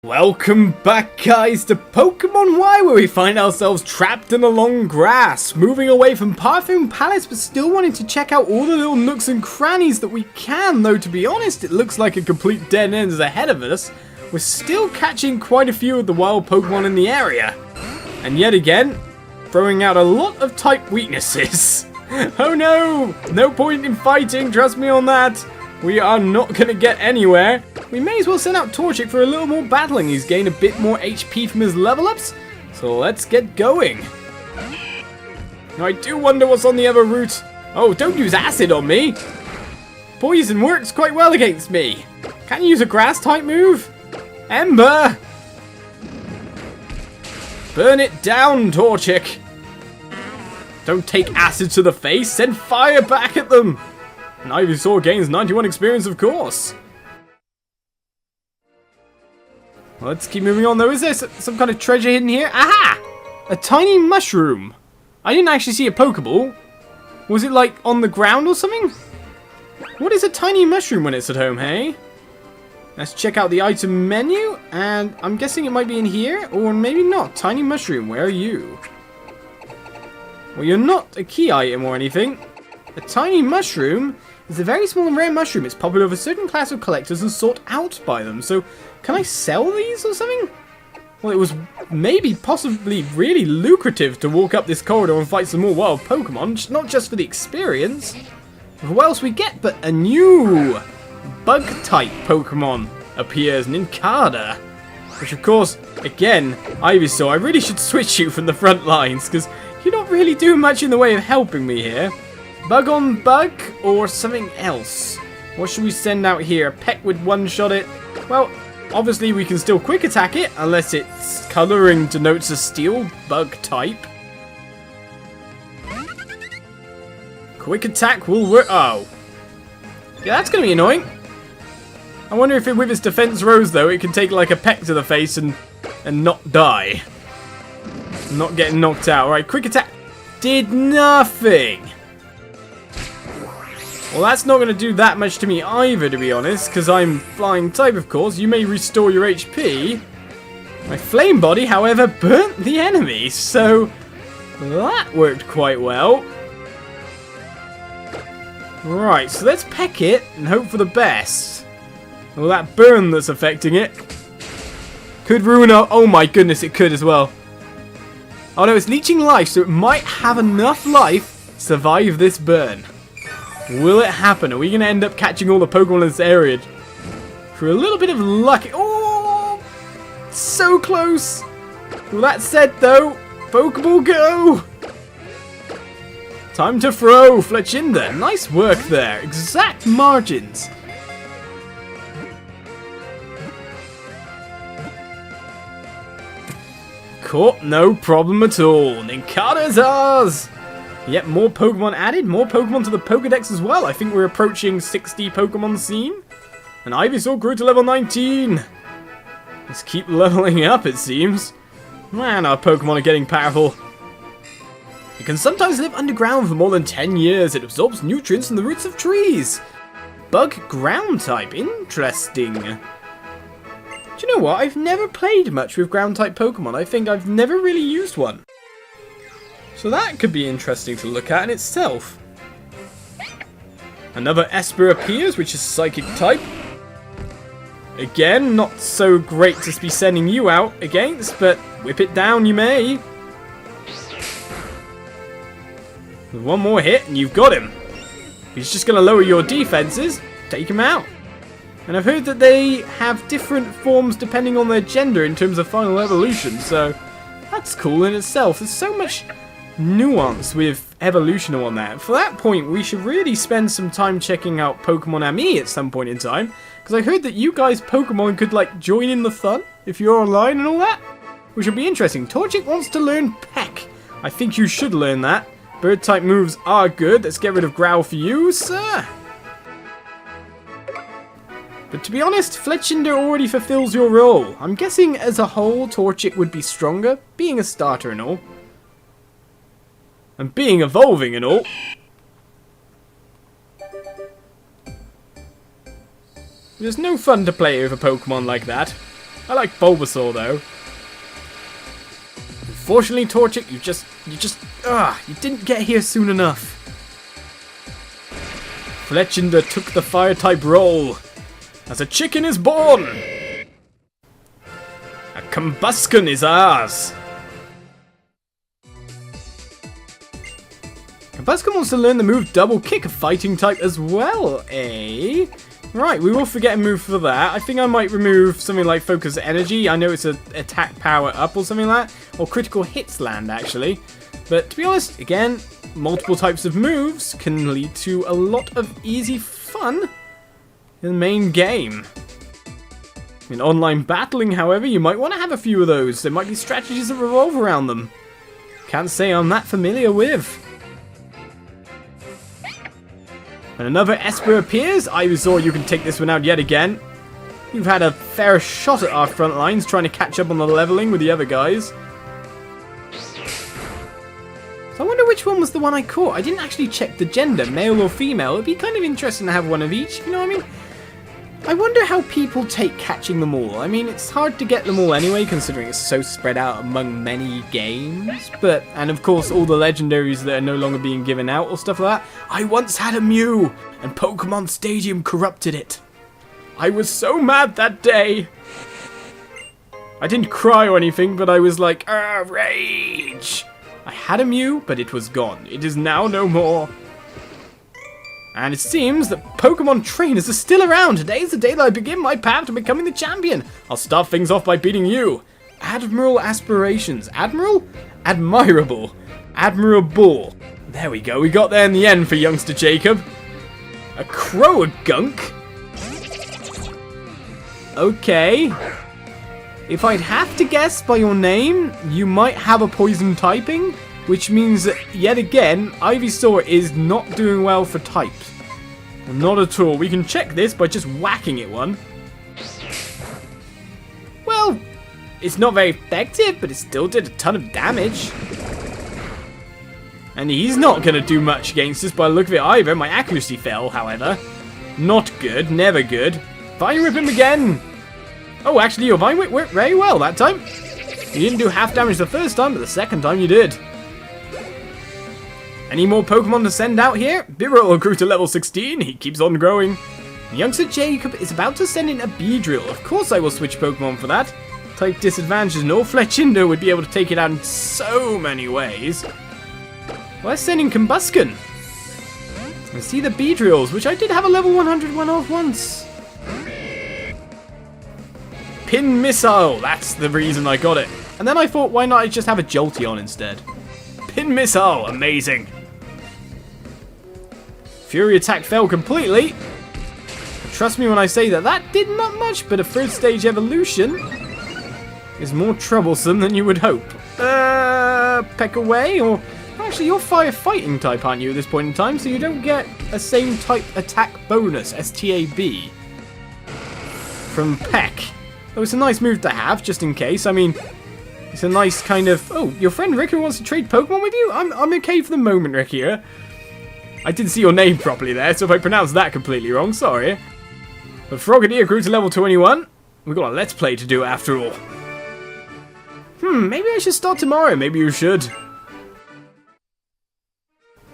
Welcome back, guys, to Pokemon Y, where we find ourselves trapped in the long grass, moving away from Parfum Palace, but still wanting to check out all the little nooks and crannies that we can, though to be honest, it looks like a complete dead end is ahead of us. We're still catching quite a few of the wild Pokemon in the area, and yet again, throwing out a lot of type weaknesses. Oh no! No point in fighting, trust me on that. We are not going to get anywhere. We may as well send out Torchic for a little more battling. He's gained a bit more HP from his level ups. So let's get going. Now I do wonder what's on the other route. Oh, don't use acid on me. Poison works quite well against me. Can you use a grass type move? Ember! Burn it down, Torchic. Don't take acid to the face. Send fire back at them. And Ivysaur gains 91 experience, of course. Let's keep moving on, though. Is there some kind of treasure hidden here? Aha! A tiny mushroom. I didn't actually see a Pokeball. Was it, like, on the ground or something? What is a tiny mushroom when it's at home, hey? Let's check out the item menu. And I'm guessing it might be in here, or maybe not. Tiny mushroom, where are you? Well, you're not a key item or anything. A tiny mushroom is a very small and rare mushroom. It's popular with a certain class of collectors and sought out by them. So, can I sell these or something? Well, it was maybe possibly really lucrative to walk up this corridor and fight some more wild Pokemon. Not just for the experience. What else we get but a new bug-type Pokemon appears, Nincada. Which, of course, again, Ivysaur, I really should switch you from the front lines because you're not really doing much in the way of helping me here. Bug on bug or something else? What should we send out here? A peck would one-shot it? Well, obviously we can still quick attack it unless its colouring denotes a steel bug type. Quick attack will work. Oh. Yeah, that's going to be annoying. I wonder if with its defense rose though, it can take like a peck to the face and not die. Not getting knocked out. Alright, quick attack. Did nothing. Well, that's not going to do that much to me either, to be honest, because I'm flying type, of course. You may restore your HP. My flame body, however, burnt the enemy, so that worked quite well. Right, so let's peck it and hope for the best. Well, that burn that's affecting it could ruin our... Oh my goodness, it could as well. Oh no, it's leeching life, so it might have enough life to survive this burn. Will it happen? Are we going to end up catching all the Pokemon in this area? For a little bit of luck. Oh! So close! Well, that said, though, Pokeball go! Time to throw! Fletchinder. Nice work there. Exact margins. Caught, no problem at all. Nincada's ours! Yep, more Pokemon added, more Pokemon to the Pokedex as well. I think we're approaching 60 Pokemon seen. And Ivysaur grew to level 19. Let's keep leveling up, it seems. Man, our Pokemon are getting powerful. It can sometimes live underground for more than 10 years. It absorbs nutrients from the roots of trees. Bug ground type, interesting. Do you know what? I've never played much with ground type Pokemon. I think I've never really used one. So that could be interesting to look at in itself. Another Esper appears, which is Psychic type. Again, not so great to be sending you out against, but whip it down you may. With one more hit and you've got him. If he's just going to lower your defenses, take him out. And I've heard that they have different forms depending on their gender in terms of final evolution, so that's cool in itself. There's so much nuance with evolution on that. For that point, we should really spend some time checking out Pokemon Ami at some point in time, because I heard that you guys Pokemon could like join in the fun if you're online and all that, which would be interesting. Torchic wants to learn Peck. I think you should learn that. Bird type moves are good. Let's get rid of Growl for you, sir. But to be honest, Fletchinder already fulfills your role. I'm guessing as a whole, Torchic would be stronger, being a starter and all. And being evolving and all. There's no fun to play with a Pokemon like that. I like Bulbasaur, though. Unfortunately, Torchic, you didn't get here soon enough. Fletchinder took the fire-type role. As a chicken is born, a Combusken is ours. Combusken wants to learn the move Double Kick, a fighting type as well, eh? Right, we will forget a move for that. I think I might remove something like Focus Energy. I know it's an attack power up or something like that. Or Critical Hits land, actually. But to be honest, again, multiple types of moves can lead to a lot of easy fun in the main game. In online battling, however, you might want to have a few of those. There might be strategies that revolve around them. Can't say I'm that familiar with. When another Esper appears, Ivysaur, you can take this one out yet again. You've had a fair shot at our front lines, trying to catch up on the leveling with the other guys. So I wonder which one was the one I caught. I didn't actually check the gender, male or female. It'd be kind of interesting to have one of each, you know what I mean? I wonder how people take catching them all. I mean, it's hard to get them all anyway, considering it's so spread out among many games. And of course, all the legendaries that are no longer being given out or stuff like that. I once had a Mew, and Pokemon Stadium corrupted it. I was so mad that day. I didn't cry or anything, but I was like, rage. I had a Mew, but it was gone. It is now no more. And it seems that Pokemon trainers are still around. Today is the day that I begin my path to becoming the champion. I'll start things off by beating you. Admiral aspirations. Admiral? Admirable. Admirable. There we go. We got there in the end for youngster Jacob. A Croagunk? Okay. If I'd have to guess by your name, you might have a poison typing. Which means that, yet again, Ivysaur is not doing well for types. Well, not at all. We can check this by just whacking it one. Well, it's not very effective, but it still did a ton of damage. And he's not going to do much against us by the look of it either. My accuracy fell, however. Not good. Never good. Vine Whip him again. Oh, actually, your Vine Whip worked very well that time. You didn't do half damage the first time, but the second time you did. Any more Pokemon to send out here? Beedrill grew to level 16. He keeps on growing. Youngster Jacob is about to send in a Beedrill. Of course I will switch Pokemon for that. Type disadvantages and all Fletchinder would be able to take it out in so many ways. Well, let's send in Combusken. Let's see the Beedrills, which I did have a level 100 one of once. Pin Missile. That's the reason I got it. And then I thought, why not I just have a Jolteon instead? Pin Missile. Amazing. Fury attack fell completely. Trust me when I say that that did not much, but a first stage evolution is more troublesome than you would hope. Peck away, or actually you're fire fighting type, aren't you, at this point in time, so you don't get a same type attack bonus, STAB, from Peck. Oh, it's a nice move to have, just in case. I mean, it's a nice kind of, oh, your friend Ricky wants to trade Pokemon with you? I'm okay for the moment, Ricky. I didn't see your name properly there, so if I pronounced that completely wrong, sorry. But Froakie grew to level 21. We've got a Let's Play to do after all. Maybe I should start tomorrow. Maybe you should.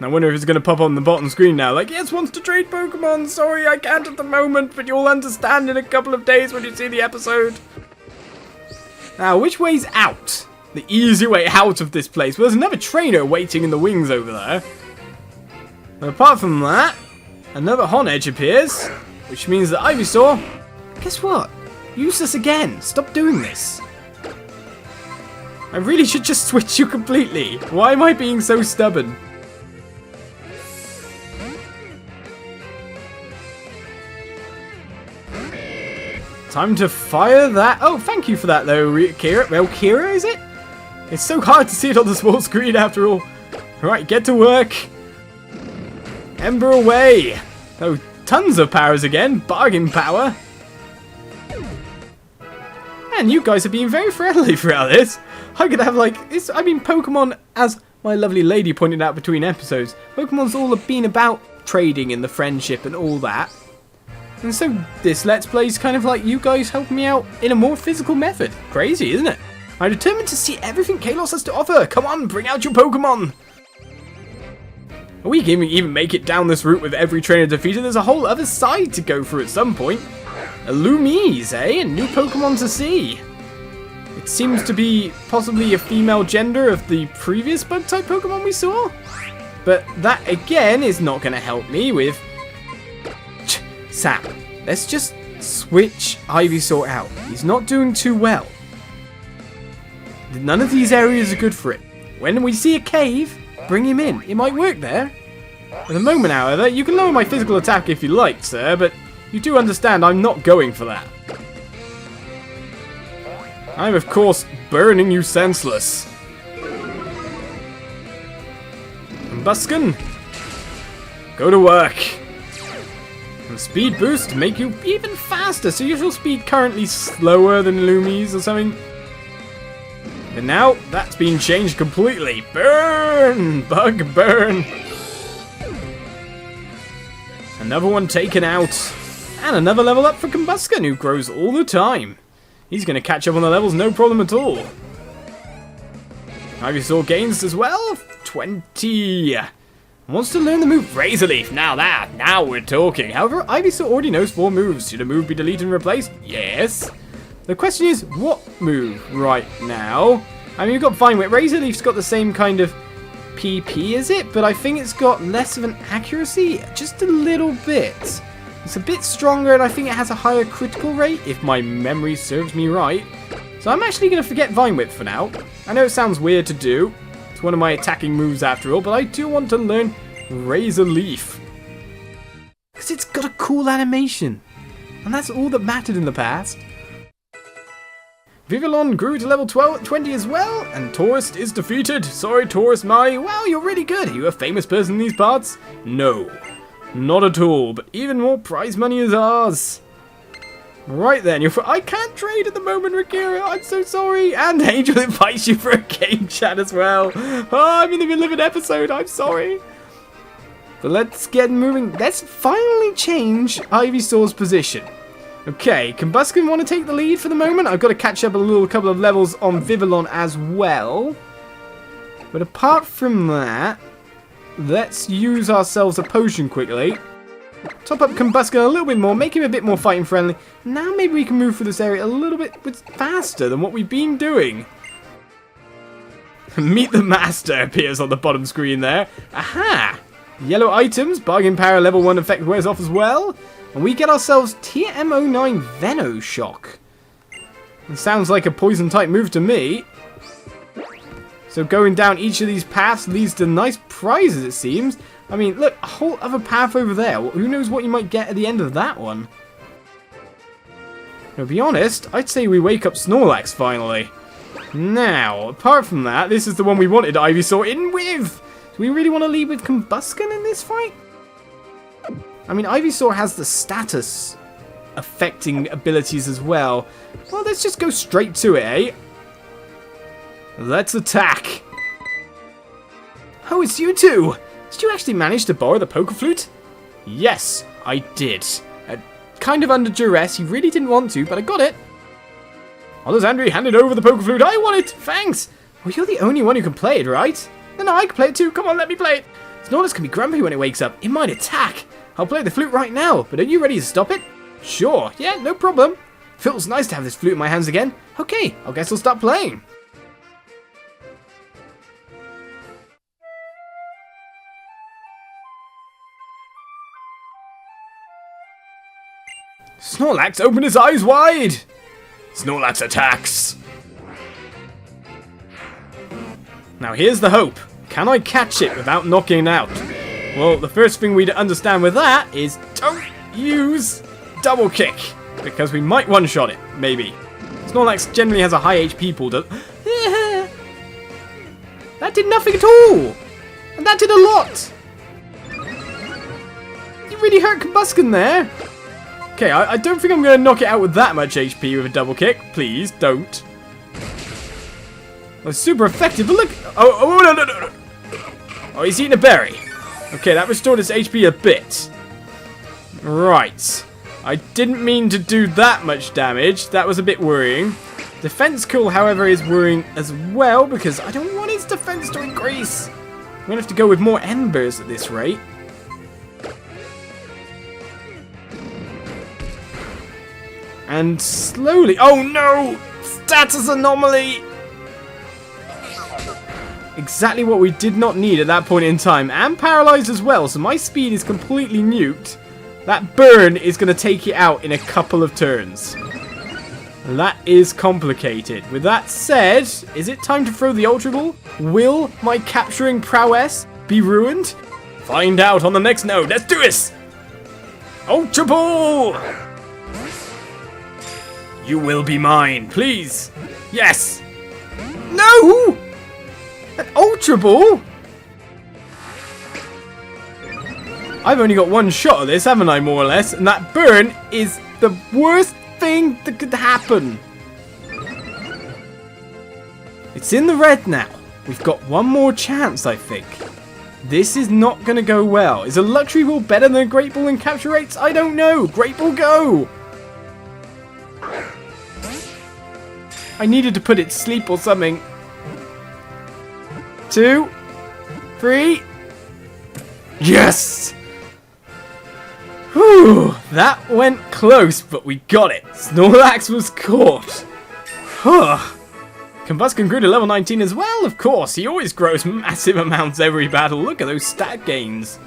I wonder if it's going to pop on the bottom screen now. Like, yes, wants to trade Pokemon. Sorry, I can't at the moment, but you'll understand in a couple of days when you see the episode. Now, which way's out? The easy way out of this place. Well, there's another trainer waiting in the wings over there. But apart from that, another Honedge appears, which means that Ivysaur, guess what? Useless again. Stop doing this. I really should just switch you completely. Why am I being so stubborn? Time to fire that. Oh, thank you for that, though, Kira. Well, Kira, is it? It's so hard to see it on the small screen, after all. Right, get to work. Ember away. Oh, tons of powers again. Bargain power. And you guys are being very friendly throughout this. I could have, like, this. I mean, Pokemon, as my lovely lady pointed out between episodes, Pokemon's all been about trading and the friendship and all that. And so this Let's Play is kind of like you guys helping me out in a more physical method. Crazy, isn't it? I'm determined to see everything Kalos has to offer. Come on, bring out your Pokemon. We can even make it down this route with every trainer defeated. There's a whole other side to go through at some point. Illumies, eh? A new Pokemon to see. It seems to be possibly a female gender of the previous bug-type Pokemon we saw. But that, again, is not going to help me with... Sam, let's just switch Ivysaur out. He's not doing too well. None of these areas are good for it. When we see a cave, bring him in. It might work there. At the moment, however, you can lower my physical attack if you like, sir, but you do understand I'm not going for that. I'm, of course, burning you senseless. Combusken, go to work. And speed boost to make you even faster, so your speed currently slower than Illumies or something. But now, that's been changed completely. Burn! Bug burn! Another one taken out. And another level up for Combusken, who grows all the time. He's going to catch up on the levels, no problem at all. Ivysaur gains as well. 20. Wants to learn the move Razor Leaf. Now we're talking. However, Ivysaur already knows 4 moves. Should a move be deleted and replaced? Yes. The question is, what move right now? I mean, we've got Vine Whip. Razor Leaf's got the same kind of PP as it, but I think it's got less of an accuracy. Just a little bit. It's a bit stronger, and I think it has a higher critical rate, if my memory serves me right. So I'm actually going to forget Vine Whip for now. I know it sounds weird to do. It's one of my attacking moves after all, but I do want to learn Razor Leaf. Because it's got a cool animation. And that's all that mattered in the past. Vivillon grew to level 20 as well, and Taurus is defeated. Sorry, Taurus Mari. Wow, you're really good. Are you a famous person in these parts? No, not at all, but even more prize money is ours. Right then, I can't trade at the moment, Rakira. I'm so sorry. And Angel invites you for a game chat as well. Oh, I'm in the middle of an episode. I'm sorry. But let's get moving. Let's finally change Ivysaur's position. Okay, Combusken want to take the lead for the moment. I've got to catch up a couple of levels on Vivillon as well. But apart from that, let's use ourselves a potion quickly. Top up Combusken a little bit more, make him a bit more fighting friendly. Now maybe we can move through this area a little bit faster than what we've been doing. Meet the Master appears on the bottom screen there. Aha! Yellow items, bargain power level 1 effect wears off as well. And we get ourselves TM09 Venoshock. It sounds like a poison type move to me. So going down each of these paths leads to nice prizes, it seems. I mean, look, a whole other path over there. Who knows what you might get at the end of that one? To be honest, I'd say we wake up Snorlax finally. Now, apart from that, this is the one we wanted Ivysaur in with. Do we really want to lead with Combusken in this fight? I mean, Ivysaur has the status affecting abilities as well. Well, let's just go straight to it, eh? Let's attack. Oh, it's you two. Did you actually manage to borrow the Pokeflute? Yes, I did. Kind of under duress. He really didn't want to, but I got it. Olizandri handed over the Pokeflute. I want it. Thanks. Well, you're the only one who can play it, right? No, I can play it too. Come on, let me play it. Snorlax can be grumpy when it wakes up. It might attack. I'll play the flute right now, but are you ready to stop it? Sure, yeah, no problem. Feels nice to have this flute in my hands again. Okay, I guess I'll start playing. Snorlax opened his eyes wide. Snorlax attacks. Now here's the hope. Can I catch it without knocking it out? Well, the first thing we'd understand with that is don't use double kick, because we might one-shot it, maybe. Snorlax generally has a high HP pool. That did nothing at all! And that did a lot! You really hurt Combusken there. Okay, I don't think I'm going to knock it out with that much HP with a double kick. Please, don't. Well, it's super effective, but look... Oh, no. Oh, he's eating a berry. Okay, that restored his HP a bit. Right. I didn't mean to do that much damage. That was a bit worrying. Defense Cool, however, is worrying as well because I don't want its defense to increase. I'm going to have to go with more embers at this rate. And slowly... Oh no! Status anomaly! Exactly what we did not need at that point in time. And paralyzed as well, so my speed is completely nuked. That burn is going to take it out in a couple of turns. That is complicated. With that said, is it time to throw the Ultra Ball? Will my capturing prowess be ruined? Find out on the next node. Let's do this! Ultra Ball! You will be mine, please. Yes! No! An Ultra Ball? I've only got one shot of this, haven't I, more or less? And that burn is the worst thing that could happen. It's in the red now. We've got one more chance, I think. This is not going to go well. Is a Luxury Ball better than a Great Ball in capture rates? I don't know. Great Ball, go! I needed to put it to sleep or something. 2, 3. Yes! Whew, that went close, but we got it. Snorlax was caught. Combustion grew to level 19 as well, of course. He always grows massive amounts every battle. Look at those stat gains.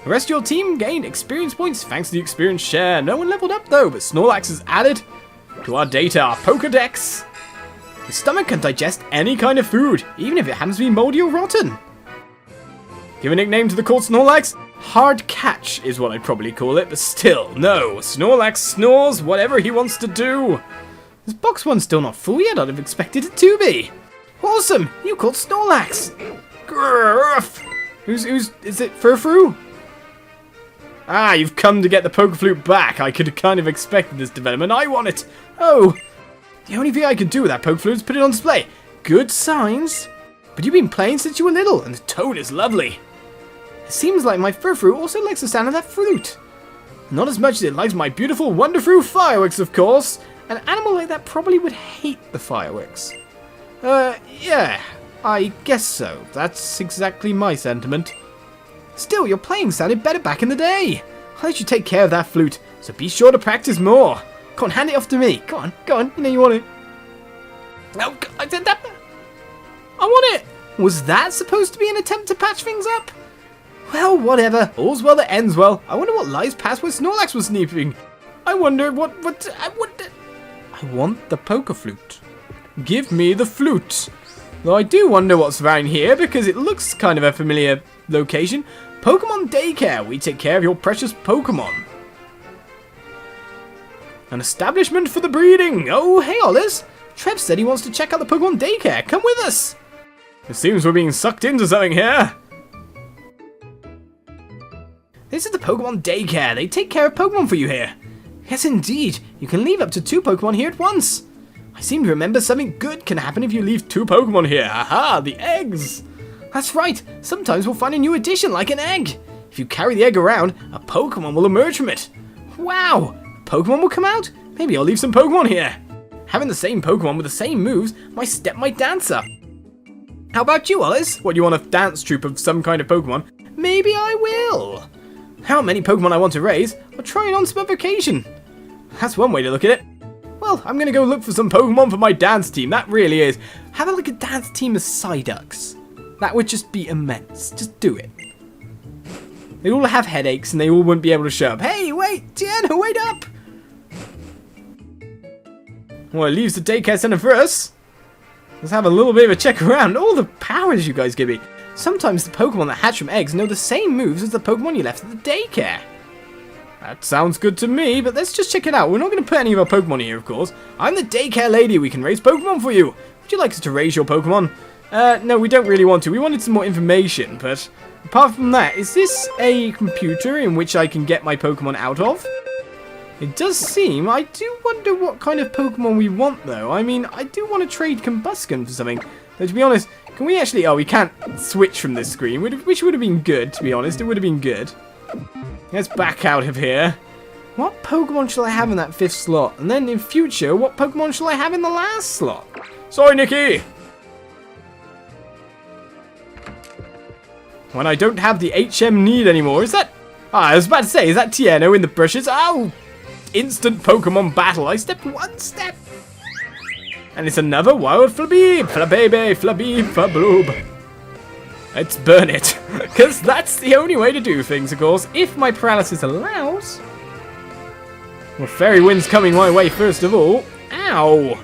The rest of your team gained experience points thanks to the experience share. No one leveled up though, but Snorlax is added to our data, our Pokedex. The stomach can digest any kind of food, even if it happens to be moldy or rotten. Give a nickname to the called Snorlax? Hard catch is what I'd probably call it, but still, no. Snorlax snores whatever he wants to do. This box one's still not full yet. I'd have expected it to be. Awesome! You called Snorlax. Grrrf. Is it Furfru? Ah, you've come to get the Pokeflute back. I could have kind of expected this development. I want it. Oh. The only thing I could do with that Pokeflute is put it on display. Good signs. But you've been playing since you were little, and the tone is lovely. It seems like my Furfru also likes the sound of that flute. Not as much as it likes my beautiful Wonderfru fireworks, of course. An animal like that probably would hate the fireworks. Yeah, I guess so. That's exactly my sentiment. Still, your playing sounded better back in the day. I'll let you take care of that flute, so be sure to practice more. Come on, hand it off to me. Go on, you know you want it. Oh, I said that. I want it. Was that supposed to be an attempt to patch things up? Well, whatever. All's well that ends well. I wonder what lies past where Snorlax was sneaking. I wonder what I want the Pokeflute. Give me the flute. Though I do wonder what's around here because it looks kind of a familiar location. Pokemon Daycare. We take care of your precious Pokemon. An establishment for the breeding. Oh, hey, Oliz. Trev said he wants to check out the Pokemon Daycare. Come with us. It seems we're being sucked into something here. This is the Pokemon Daycare. They take care of Pokemon for you here. Yes, indeed. You can leave up to 2 Pokemon here at once. I seem to remember something good can happen if you leave 2 Pokemon here. Aha, the eggs. That's right. Sometimes we'll find a new addition like an egg. If you carry the egg around, a Pokemon will emerge from it. Wow. Pokemon will come out? Maybe I'll leave some Pokemon here. Having the same Pokemon with the same moves might step my dance up. How about you, Oliz? What, you want a dance troupe of some kind of Pokemon? Maybe I will. How many Pokemon I want to raise, I'll try it on some other occasion. That's one way to look at it. Well, I'm going to go look for some Pokemon for my dance team. That really is. Have a look at dance team as Psyducks. That would just be immense. Just do it. They all have headaches and they all wouldn't be able to show up. Hey, wait, Tiana, wait up! Well, it leaves the daycare center for us. Let's have a little bit of a check around. All the powers you guys give me. Sometimes the Pokemon that hatch from eggs know the same moves as the Pokemon you left at the daycare. That sounds good to me, but let's just check it out. We're not going to put any of our Pokemon here, of course. I'm the daycare lady. We can raise Pokemon for you. Would you like us to raise your Pokemon? No, we don't really want to. We wanted some more information, but apart from that, is this a computer in which I can get my Pokemon out of? It does seem. I do wonder what kind of Pokemon we want, though. I mean, I do want to trade Combustion for something. Though, to be honest, can we actually... Oh, we can't switch from this screen, which would have been good, to be honest. It would have been good. Let's back out of here. What Pokemon shall I have in that 5th slot? And then in future, what Pokemon shall I have in the last slot? Sorry, Nikki! When I don't have the HM need anymore, is that... I was about to say, is that Tierno in the bushes? Oh! Instant Pokemon battle. I stepped 1 step. And it's another wild Flabebe, Flabebe, Flabloob. Let's burn it. Because that's the only way to do things, of course. If my paralysis allows... Well, Fairy Wind's coming my way first of all. Ow!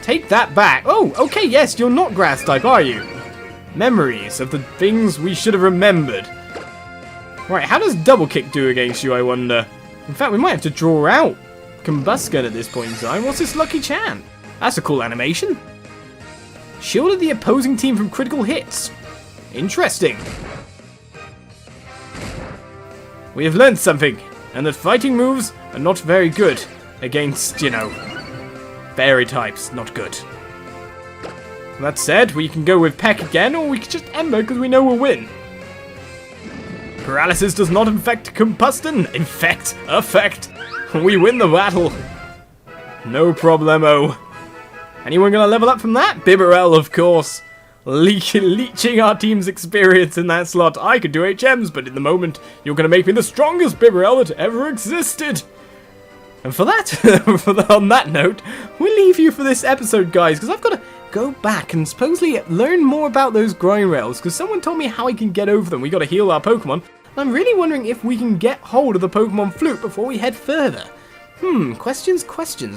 Take that back. Oh, okay, yes, you're not grass type, are you? Memories of the things we should have remembered. Right, how does Double Kick do against you, I wonder? In fact, we might have to draw out Combusken at this point in time. What's this Lucky Chant? That's a cool animation. Shielded the opposing team from critical hits. Interesting. We have learned something, and that fighting moves are not very good against, you know, fairy types. Not good. That said, we can go with Peck again, or we can just Ember because we know we'll win. Paralysis does not infect Combusken. Affect. We win the battle. No problemo. Anyone gonna level up from that? Bibarel, of course. Leeching our team's experience in that slot. I could do HMs, but in the moment, you're gonna make me the strongest Bibarel that ever existed. And for that, on that note, we'll leave you for this episode, guys, because I've got to go back and supposedly learn more about those groin rails, because someone told me how I can get over them. We got to heal our Pokemon. I'm really wondering if we can get hold of the Pokemon Flute before we head further. Questions,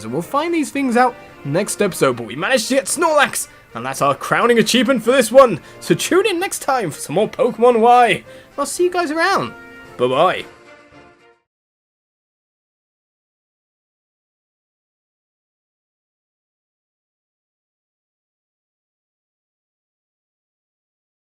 and we'll find these things out next episode, but we managed to get Snorlax, and that's our crowning achievement for this one. So tune in next time for some more Pokemon Y. I'll see you guys around. Bye-bye.